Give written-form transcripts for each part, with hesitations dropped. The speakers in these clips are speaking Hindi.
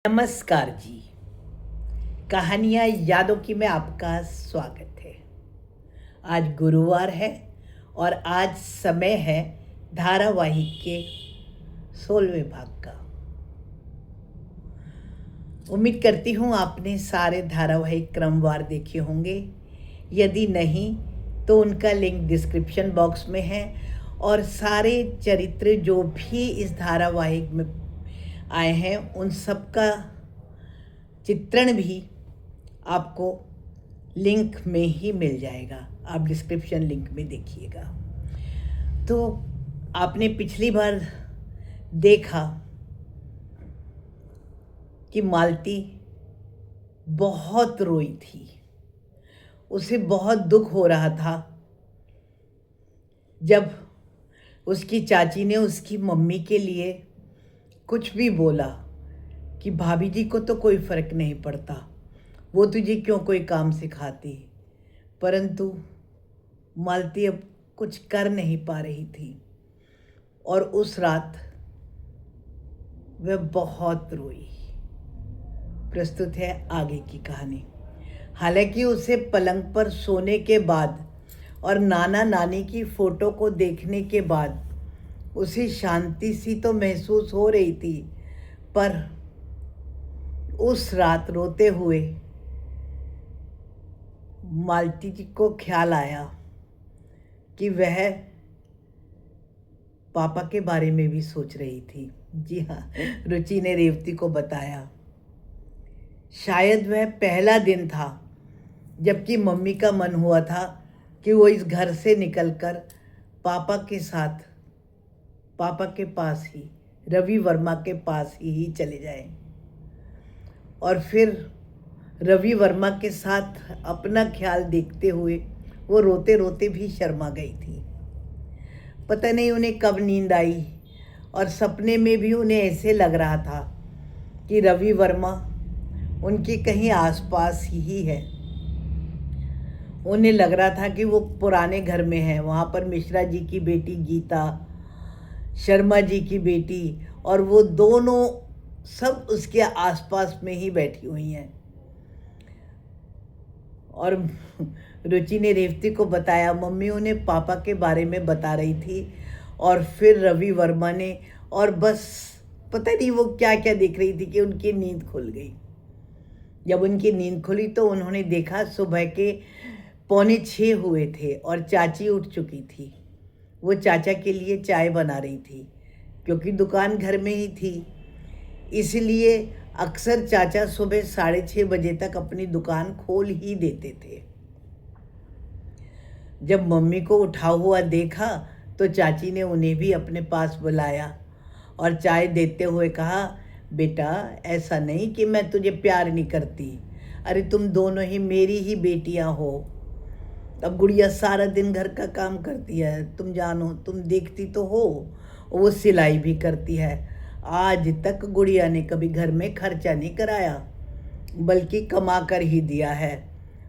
नमस्कार जी। कहानियाँ यादों की में आपका स्वागत है। आज गुरुवार है और आज समय है धारावाहिक के 16वें भाग का। उम्मीद करती हूँ आपने सारे धारावाहिक क्रमवार देखे होंगे। यदि नहीं तो उनका लिंक डिस्क्रिप्शन बॉक्स में है और सारे चरित्र जो भी इस धारावाहिक में आए हैं उन सब का चित्रण भी आपको लिंक में ही मिल जाएगा। आप डिस्क्रिप्शन लिंक में देखिएगा। तो आपने पिछली बार देखा कि मालती बहुत रोई थी, उसे बहुत दुख हो रहा था जब उसकी चाची ने उसकी मम्मी के लिए कुछ भी बोला कि भाभी जी को तो कोई फ़र्क नहीं पड़ता, वो तुझे क्यों कोई काम सिखाती। परंतु मालती अब कुछ कर नहीं पा रही थी और उस रात वह बहुत रोई। प्रस्तुत है आगे की कहानी। हालांकि उसे पलंग पर सोने के बाद और नाना नानी की फ़ोटो को देखने के बाद उसे शांति सी तो महसूस हो रही थी, पर उस रात रोते हुए मालती जी को ख्याल आया कि वह पापा के बारे में भी सोच रही थी। जी हाँ, रुचि ने रेवती को बताया। शायद वह पहला दिन था जबकि मम्मी का मन हुआ था कि वो इस घर से निकलकर पापा के साथ पापा के पास ही, रवि वर्मा के पास ही चले जाएं और फिर रवि वर्मा के साथ अपना ख्याल देखते हुए वो रोते रोते भी शर्मा गई थी। पता नहीं उन्हें कब नींद आई और सपने में भी उन्हें ऐसे लग रहा था कि रवि वर्मा उनके कहीं आसपास ही है। उन्हें लग रहा था कि वो पुराने घर में है, वहाँ पर मिश्रा जी की बेटी गीता, शर्मा जी की बेटी और वो दोनों सब उसके आसपास में ही बैठी हुई हैं। और रुचि ने रेवती को बताया, मम्मी उन्हें पापा के बारे में बता रही थी और फिर रवि वर्मा ने, और बस पता नहीं वो क्या क्या देख रही थी कि उनकी नींद खुल गई। जब उनकी नींद खुली तो उन्होंने देखा सुबह के 5:45 हुए थे और चाची उठ चुकी थी। वो चाचा के लिए चाय बना रही थी क्योंकि दुकान घर में ही थी, इसलिए अक्सर चाचा सुबह 6:30 बजे तक अपनी दुकान खोल ही देते थे। जब मम्मी को उठा हुआ देखा तो चाची ने उन्हें भी अपने पास बुलाया और चाय देते हुए कहा, बेटा ऐसा नहीं कि मैं तुझे प्यार नहीं करती, अरे तुम दोनों ही मेरी ही बेटियां हो। अब गुड़िया सारा दिन घर का काम करती है, तुम जानो, तुम देखती तो हो, वो सिलाई भी करती है। आज तक गुड़िया ने कभी घर में खर्चा नहीं कराया, बल्कि कमा कर ही दिया है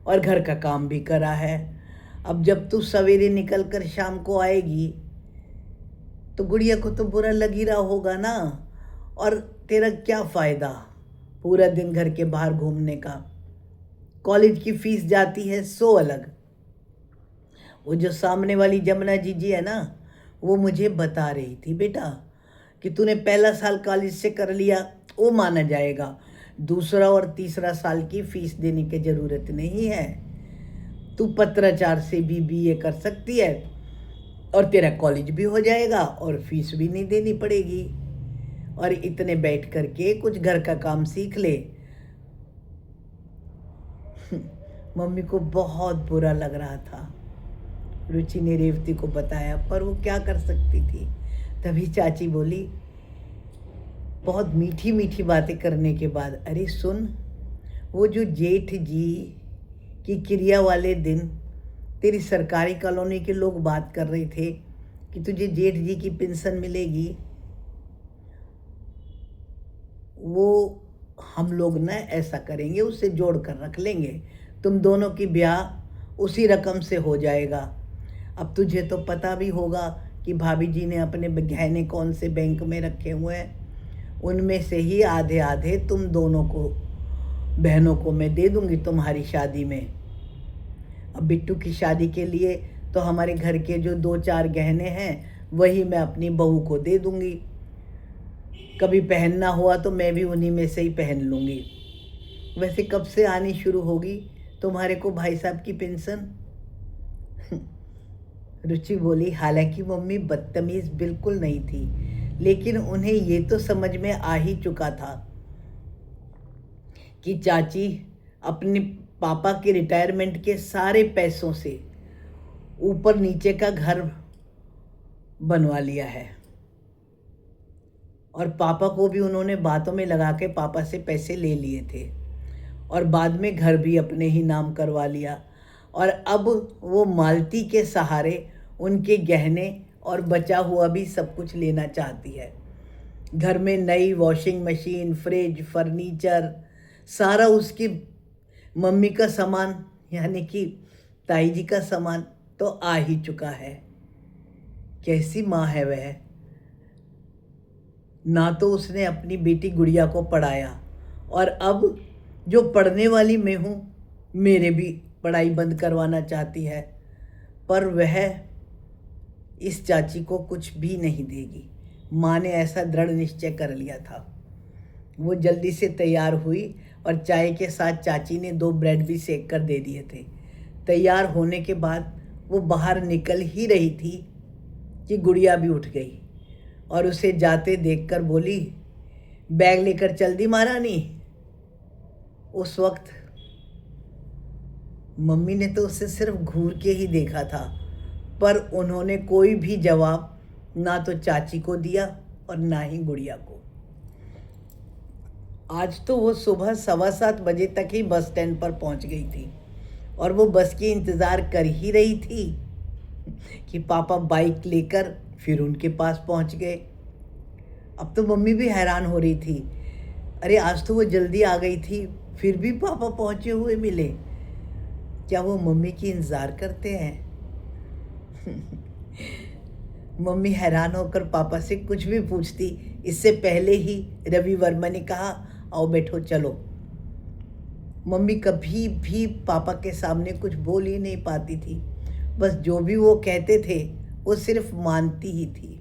और घर का काम भी करा है। अब जब तू सवेरे निकल कर शाम को आएगी तो गुड़िया को तो बुरा लग ही रहा होगा ना, और तेरा क्या फ़ायदा पूरा दिन घर के बाहर घूमने का। कॉलेज की फीस जाती है सो अलग। वो जो सामने वाली जमुना जीजी है ना, वो मुझे बता रही थी, बेटा कि तूने पहला साल कॉलेज से कर लिया वो माना जाएगा, दूसरा और तीसरा साल की फीस देने की ज़रूरत नहीं है। तू पत्राचार से भी बीए कर सकती है और तेरा कॉलेज भी हो जाएगा और फीस भी नहीं देनी पड़ेगी, और इतने बैठ करके कुछ घर का काम सीख ले। मम्मी को बहुत बुरा लग रहा था, रुचि ने रेवती को बताया, पर वो क्या कर सकती थी। तभी चाची बोली, बहुत मीठी मीठी बातें करने के बाद, अरे सुन, वो जो जेठ जी की क्रिया वाले दिन तेरी सरकारी कॉलोनी के लोग बात कर रहे थे कि तुझे जेठ जी की पेंशन मिलेगी, वो हम लोग ना ऐसा करेंगे, उससे जोड़ कर रख लेंगे, तुम दोनों की ब्याह उसी रकम से हो जाएगा। अब तुझे तो पता भी होगा कि भाभी जी ने अपने गहने कौन से बैंक में रखे हुए हैं, उनमें से ही आधे आधे तुम दोनों को, बहनों को मैं दे दूंगी तुम्हारी शादी में। अब बिट्टू की शादी के लिए तो हमारे घर के जो 2-4 गहने हैं वही मैं अपनी बहू को दे दूंगी। कभी पहनना हुआ तो मैं भी उन्हीं में से ही पहन लूँगी। वैसे कब से आनी शुरू होगी तुम्हारे को भाई साहब की पेंशन? रुचि बोली, हालांकि मम्मी बदतमीज बिल्कुल नहीं थी, लेकिन उन्हें ये तो समझ में आ ही चुका था कि चाची अपने पापा के रिटायरमेंट के सारे पैसों से ऊपर नीचे का घर बनवा लिया है, और पापा को भी उन्होंने बातों में लगा के पापा से पैसे ले लिए थे, और बाद में घर भी अपने ही नाम करवा लिया। और अब वो मालती के सहारे उनके गहने और बचा हुआ भी सब कुछ लेना चाहती है। घर में नई वॉशिंग मशीन, फ्रिज, फर्नीचर, सारा उसकी मम्मी का सामान यानी कि ताई जी का सामान तो आ ही चुका है। कैसी माँ है वह। ना तो उसने अपनी बेटी गुड़िया को पढ़ाया, और अब जो पढ़ने वाली मैं हूँ मेरे भी पढ़ाई बंद करवाना चाहती है। पर वह इस चाची को कुछ भी नहीं देगी। माँ ने ऐसा दृढ़ निश्चय कर लिया था। वो जल्दी से तैयार हुई और चाय के साथ चाची ने 2 ब्रेड भी सेक कर दे दिए थे। तैयार होने के बाद वो बाहर निकल ही रही थी कि गुड़िया भी उठ गई और उसे जाते देखकर बोली, बैग लेकर चल दी महारानी। उस वक्त मम्मी ने तो उसे सिर्फ घूर के ही देखा था, पर उन्होंने कोई भी जवाब ना तो चाची को दिया और ना ही गुड़िया को। आज तो वो सुबह 7:15 बजे तक ही बस स्टैंड पर पहुंच गई थी, और वो बस की इंतज़ार कर ही रही थी कि पापा बाइक लेकर फिर उनके पास पहुंच गए। अब तो मम्मी भी हैरान हो रही थी, अरे आज तो वो जल्दी आ गई थी, फिर भी पापा पहुंचे हुए मिले। क्या वो मम्मी की इंतज़ार करते हैं? मम्मी हैरान होकर पापा से कुछ भी पूछती, इससे पहले ही रवि वर्मा ने कहा, आओ बैठो चलो। मम्मी कभी भी पापा के सामने कुछ बोल ही नहीं पाती थी, बस जो भी वो कहते थे वो सिर्फ मानती ही थी।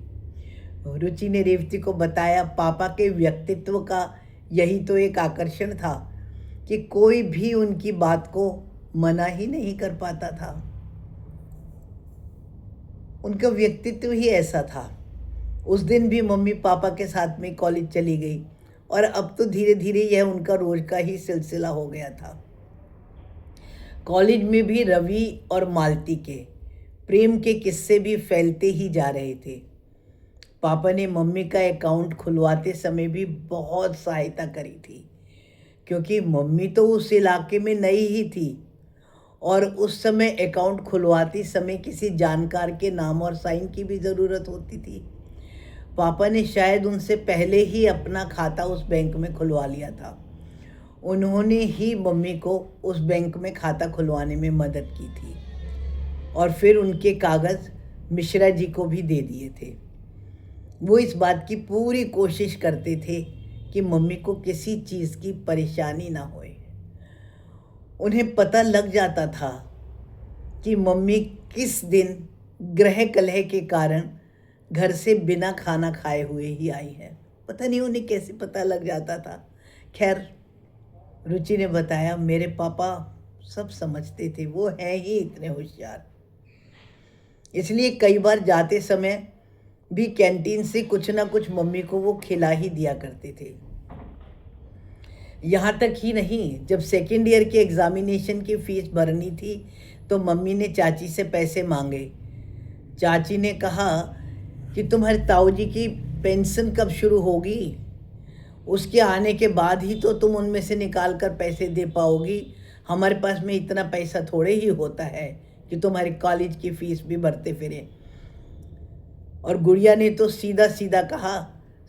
रुचि ने रेवती को बताया, पापा के व्यक्तित्व का यही तो एक आकर्षण था कि कोई भी उनकी बात को मना ही नहीं कर पाता था। उनका व्यक्तित्व ही ऐसा था। उस दिन भी मम्मी पापा के साथ में कॉलेज चली गई, और अब तो धीरे धीरे यह उनका रोज का ही सिलसिला हो गया था। कॉलेज में भी रवि और मालती के प्रेम के किस्से भी फैलते ही जा रहे थे। पापा ने मम्मी का अकाउंट खुलवाते समय भी बहुत सहायता करी थी, क्योंकि मम्मी तो उस इलाके में नई ही थी, और उस समय अकाउंट खुलवाते समय किसी जानकार के नाम और साइन की भी ज़रूरत होती थी। पापा ने शायद उनसे पहले ही अपना खाता उस बैंक में खुलवा लिया था। उन्होंने ही मम्मी को उस बैंक में खाता खुलवाने में मदद की थी, और फिर उनके कागज़ मिश्रा जी को भी दे दिए थे। वो इस बात की पूरी कोशिश करते थे कि मम्मी को किसी चीज़ की परेशानी ना होए। उन्हें पता लग जाता था कि मम्मी किस दिन गृह कलह के कारण घर से बिना खाना खाए हुए ही आई है। पता नहीं उन्हें कैसे पता लग जाता था। खैर, रुचि ने बताया, मेरे पापा सब समझते थे, वो हैं ही इतने होशियार, इसलिए कई बार जाते समय भी कैंटीन से कुछ ना कुछ मम्मी को वो खिला ही दिया करते थे। यहाँ तक ही नहीं, जब सेकेंड ईयर के एग्ज़ामिनेशन की फ़ीस भरनी थी तो मम्मी ने चाची से पैसे मांगे। चाची ने कहा कि तुम्हारे ताऊ जी की पेंशन कब शुरू होगी, उसके आने के बाद ही तो तुम उनमें से निकाल कर पैसे दे पाओगी। हमारे पास में इतना पैसा थोड़े ही होता है कि तुम्हारे कॉलेज की फ़ीस भी भरते फिरें। और गुड़िया ने तो सीधा सीधा कहा,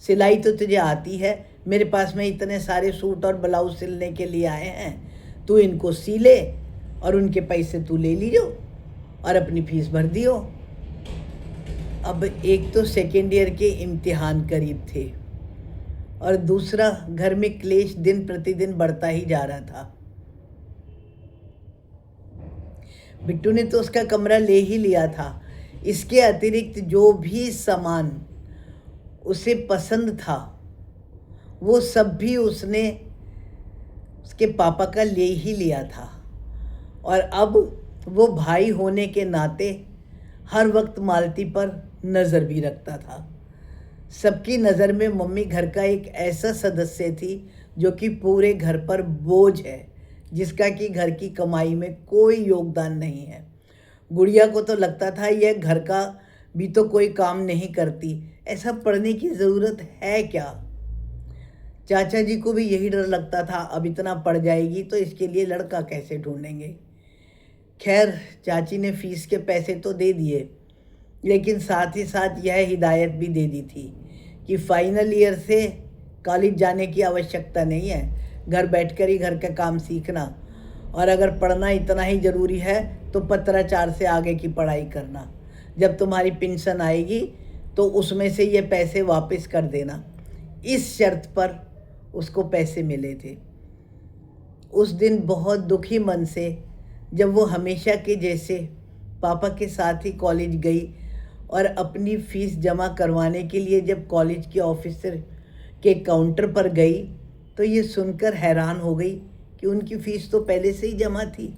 सिलाई तो तुझे आती है, मेरे पास में इतने सारे सूट और ब्लाउज सिलने के लिए आए हैं, तू इनको सी ले और उनके पैसे तू ले लीजो और अपनी फ़ीस भर दियो। अब एक तो सेकेंड ईयर के इम्तिहान करीब थे, और दूसरा घर में क्लेश दिन प्रतिदिन बढ़ता ही जा रहा था। बिट्टू ने तो उसका कमरा ले ही लिया था। इसके अतिरिक्त जो भी सामान उसे पसंद था वो सब भी उसने उसके पापा का ले ही लिया था। और अब वो भाई होने के नाते हर वक्त मालती पर नज़र भी रखता था। सबकी नज़र में मम्मी घर का एक ऐसा सदस्य थी जो कि पूरे घर पर बोझ है, जिसका कि घर की कमाई में कोई योगदान नहीं है। गुड़िया को तो लगता था यह घर का भी तो कोई काम नहीं करती, ऐसा पढ़ने की ज़रूरत है क्या। चाचा जी को भी यही डर लगता था, अब इतना पढ़ जाएगी तो इसके लिए लड़का कैसे ढूंढेंगे। खैर, चाची ने फीस के पैसे तो दे दिए, लेकिन साथ ही साथ यह हिदायत भी दे दी थी कि फाइनल ईयर से कॉलेज जाने की आवश्यकता नहीं है, घर बैठकर ही घर का काम सीखना, और अगर पढ़ना इतना ही ज़रूरी है तो पत्राचार से आगे की पढ़ाई करना। जब तुम्हारी पेंशन आएगी तो उसमें से ये पैसे वापस कर देना। इस शर्त पर उसको पैसे मिले थे। उस दिन बहुत दुखी मन से जब वो हमेशा के जैसे पापा के साथ ही कॉलेज गई और अपनी फ़ीस जमा करवाने के लिए जब कॉलेज के ऑफिसर के काउंटर पर गई तो ये सुनकर हैरान हो गई कि उनकी फ़ीस तो पहले से ही जमा थी।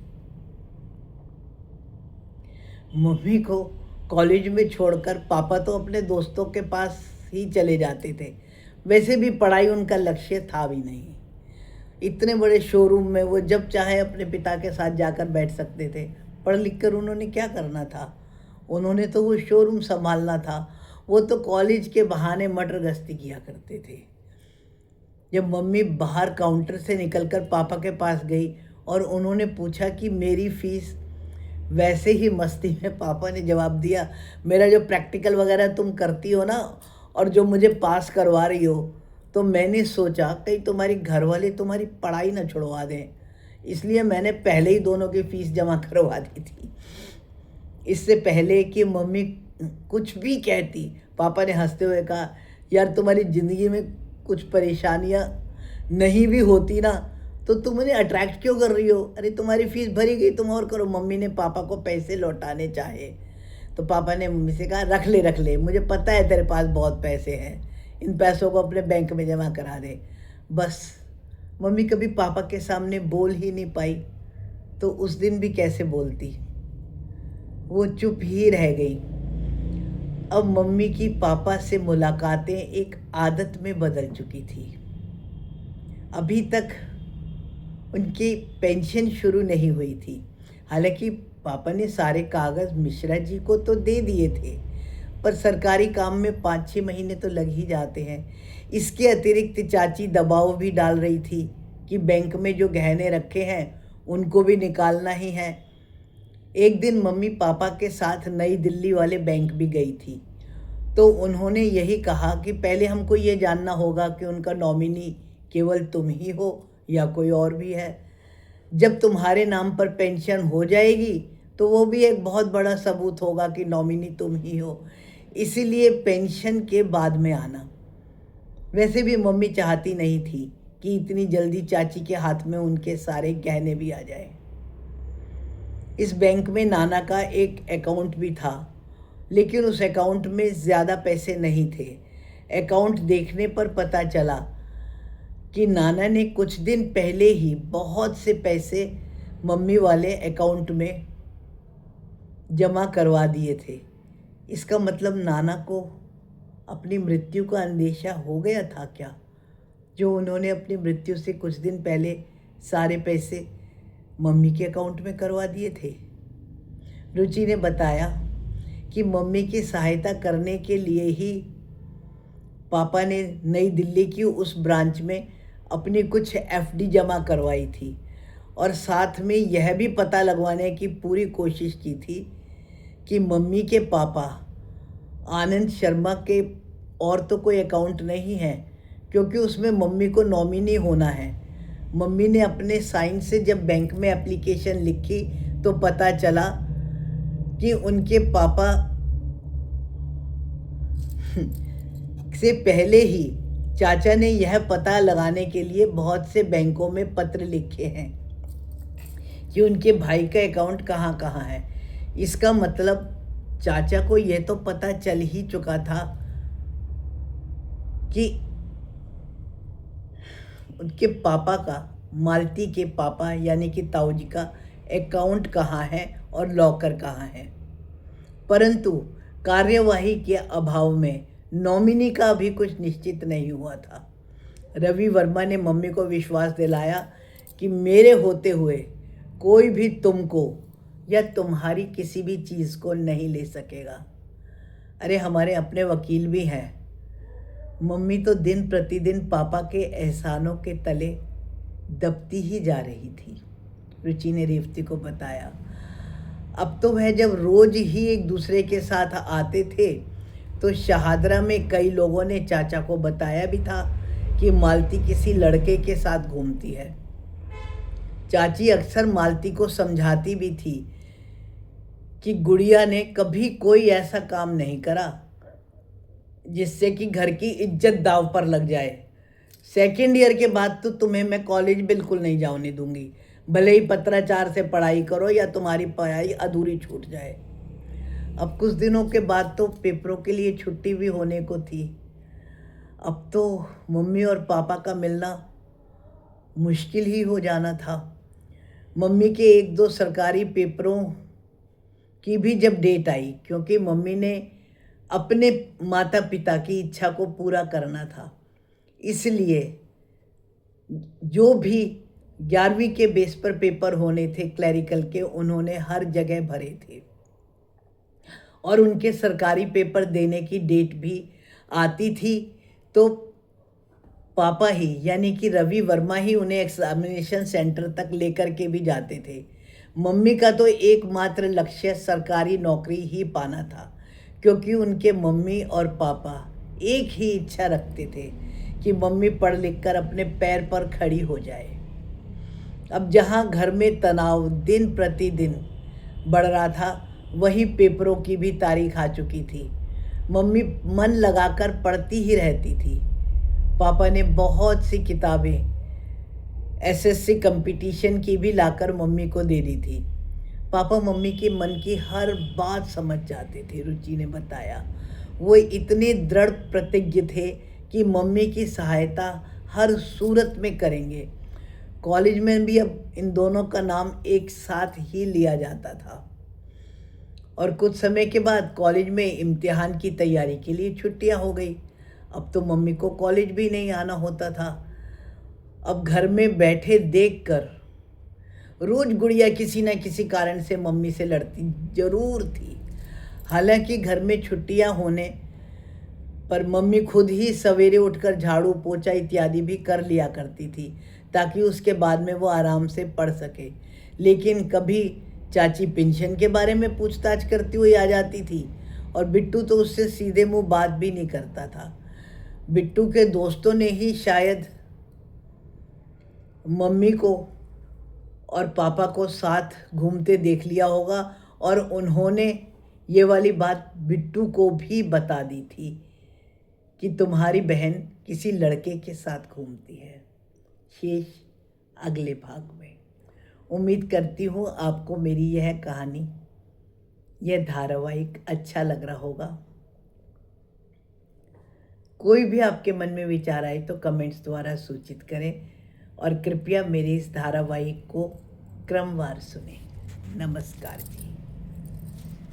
मम्मी को कॉलेज में छोड़कर पापा तो अपने दोस्तों के पास ही चले जाते थे। वैसे भी पढ़ाई उनका लक्ष्य था भी नहीं। इतने बड़े शोरूम में वो जब चाहे अपने पिता के साथ जाकर बैठ सकते थे। पढ़ लिख कर उन्होंने क्या करना था, उन्होंने तो वो शोरूम संभालना था। वो तो कॉलेज के बहाने मटर गश्ती किया करते थे। जब मम्मी बाहर काउंटर से निकलकर पापा के पास गई और उन्होंने पूछा कि मेरी फ़ीस, वैसे ही मस्ती में पापा ने जवाब दिया, मेरा जो प्रैक्टिकल वगैरह तुम करती हो ना और जो मुझे पास करवा रही हो, तो मैंने सोचा कहीं तुम्हारी घर वाले तुम्हारी पढ़ाई ना छुड़वा दें, इसलिए मैंने पहले ही दोनों की फ़ीस जमा करवा दी थी। इससे पहले कि मम्मी कुछ भी कहती, पापा ने हंसते हुए कहा, यार तुम्हारी ज़िंदगी में कुछ परेशानियां नहीं भी होती ना तो तुम उन्हें अट्रैक्ट क्यों कर रही हो। अरे तुम्हारी फ़ीस भरी गई, तुम और करो। मम्मी ने पापा को पैसे लौटाने चाहे तो पापा ने मम्मी से कहा, रख ले, मुझे पता है तेरे पास बहुत पैसे हैं, इन पैसों को अपने बैंक में जमा करा दे। बस मम्मी कभी पापा के सामने बोल ही नहीं पाई, तो उस दिन भी कैसे बोलती, वो चुप ही रह गई। अब मम्मी की पापा से मुलाकातें एक आदत में बदल चुकी थी। अभी तक उनकी पेंशन शुरू नहीं हुई थी। हालांकि पापा ने सारे कागज़ मिश्रा जी को तो दे दिए थे, पर सरकारी काम में 5-6 महीने तो लग ही जाते हैं। इसके अतिरिक्त चाची दबाव भी डाल रही थी कि बैंक में जो गहने रखे हैं उनको भी निकालना ही है। एक दिन मम्मी पापा के साथ नई दिल्ली वाले बैंक भी गई थी, तो उन्होंने यही कहा कि पहले हमको ये जानना होगा कि उनका नॉमिनी केवल तुम ही हो या कोई और भी है। जब तुम्हारे नाम पर पेंशन हो जाएगी तो वो भी एक बहुत बड़ा सबूत होगा कि नॉमिनी तुम ही हो, इसीलिए पेंशन के बाद में आना। वैसे भी मम्मी चाहती नहीं थी कि इतनी जल्दी चाची के हाथ में उनके सारे गहने भी आ जाए। इस बैंक में नाना का एक अकाउंट भी था, लेकिन उस अकाउंट में ज़्यादा पैसे नहीं थे। अकाउंट देखने पर पता चला कि नाना ने कुछ दिन पहले ही बहुत से पैसे मम्मी वाले अकाउंट में जमा करवा दिए थे। इसका मतलब नाना को अपनी मृत्यु का अंदेशा हो गया था क्या, जो उन्होंने अपनी मृत्यु से कुछ दिन पहले सारे पैसे मम्मी के अकाउंट में करवा दिए थे। रुचि ने बताया कि मम्मी की सहायता करने के लिए ही पापा ने नई दिल्ली की उस ब्रांच में अपनी कुछ एफडी जमा करवाई थी, और साथ में यह भी पता लगवाने की पूरी कोशिश की थी कि मम्मी के पापा आनंद शर्मा के और तो कोई अकाउंट नहीं है, क्योंकि उसमें मम्मी को नॉमिनी होना है। मम्मी ने अपने साइन से जब बैंक में एप्लीकेशन लिखी तो पता चला कि उनके पापा से पहले ही चाचा ने यह पता लगाने के लिए बहुत से बैंकों में पत्र लिखे हैं कि उनके भाई का अकाउंट कहाँ कहाँ है। इसका मतलब चाचा को यह तो पता चल ही चुका था कि उनके पापा का, मालती के पापा यानी कि ताऊ जी का अकाउंट कहाँ है और लॉकर कहाँ है। परंतु कार्यवाही के अभाव में नॉमिनी का भी कुछ निश्चित नहीं हुआ था। रवि वर्मा ने मम्मी को विश्वास दिलाया कि मेरे होते हुए कोई भी तुमको या तुम्हारी किसी भी चीज़ को नहीं ले सकेगा। अरे हमारे अपने वकील भी हैं। मम्मी तो दिन प्रतिदिन पापा के एहसानों के तले दबती ही जा रही थी, रुचि ने रेवती को बताया। अब तो वह जब रोज ही एक दूसरे के साथ आते थे तो शहादरा में कई लोगों ने चाचा को बताया भी था कि मालती किसी लड़के के साथ घूमती है। चाची अक्सर मालती को समझाती भी थी कि गुड़िया ने कभी कोई ऐसा काम नहीं करा जिससे कि घर की इज्जत दांव पर लग जाए। सेकेंड ईयर के बाद तो तुम्हें मैं कॉलेज बिल्कुल नहीं जाने दूंगी, भले ही पत्राचार से पढ़ाई करो या तुम्हारी पढ़ाई अधूरी छूट जाए। अब कुछ दिनों के बाद तो पेपरों के लिए छुट्टी भी होने को थी। अब तो मम्मी और पापा का मिलना मुश्किल ही हो जाना था। मम्मी के एक दो सरकारी पेपरों की भी जब डेट आई, क्योंकि मम्मी ने अपने माता पिता की इच्छा को पूरा करना था, इसलिए जो भी 11वीं के बेस पर पेपर होने थे क्लरिकल के, उन्होंने हर जगह भरे थे और उनके सरकारी पेपर देने की डेट भी आती थी तो पापा ही यानी कि रवि वर्मा ही उन्हें एग्जामिनेशन सेंटर तक लेकर के भी जाते थे। मम्मी का तो एकमात्र लक्ष्य सरकारी नौकरी ही पाना था, क्योंकि उनके मम्मी और पापा एक ही इच्छा रखते थे कि मम्मी पढ़ लिख कर अपने पैर पर खड़ी हो जाए। अब जहाँ घर में तनाव दिन प्रतिदिन बढ़ रहा था, वही पेपरों की भी तारीख आ चुकी थी। मम्मी मन लगाकर पढ़ती ही रहती थी। पापा ने बहुत सी किताबें एसएससी कंपटीशन की भी लाकर मम्मी को दे दी थी। पापा मम्मी के मन की हर बात समझ जाते थे, रुचि ने बताया। वो इतने दृढ़ प्रतिज्ञ थे कि मम्मी की सहायता हर सूरत में करेंगे। कॉलेज में भी अब इन दोनों का नाम एक साथ ही लिया जाता था। और कुछ समय के बाद कॉलेज में इम्तिहान की तैयारी के लिए छुट्टियां हो गई। अब तो मम्मी को कॉलेज भी नहीं आना होता था। अब घर में बैठे देखकर रोज गुड़िया किसी न किसी कारण से मम्मी से लड़ती जरूर थी। हालांकि घर में छुट्टियां होने पर मम्मी खुद ही सवेरे उठकर झाड़ू पोछा इत्यादि भी कर लिया करती थी, ताकि उसके बाद में वो आराम से पढ़ सके। लेकिन कभी चाची पेंशन के बारे में पूछताछ करती हुई आ जाती थी और बिट्टू तो उससे सीधे मुंह बात भी नहीं करता था। बिट्टू के दोस्तों ने ही शायद मम्मी को और पापा को साथ घूमते देख लिया होगा और उन्होंने ये वाली बात बिट्टू को भी बता दी थी कि तुम्हारी बहन किसी लड़के के साथ घूमती है। शेष अगले भाग में। उम्मीद करती हूँ आपको मेरी यह कहानी, यह धारावाहिक अच्छा लग रहा होगा। कोई भी आपके मन में विचार आए तो कमेंट्स द्वारा सूचित करें और कृपया मेरे इस धारावाहिक को क्रमवार सुनें। नमस्कार जी।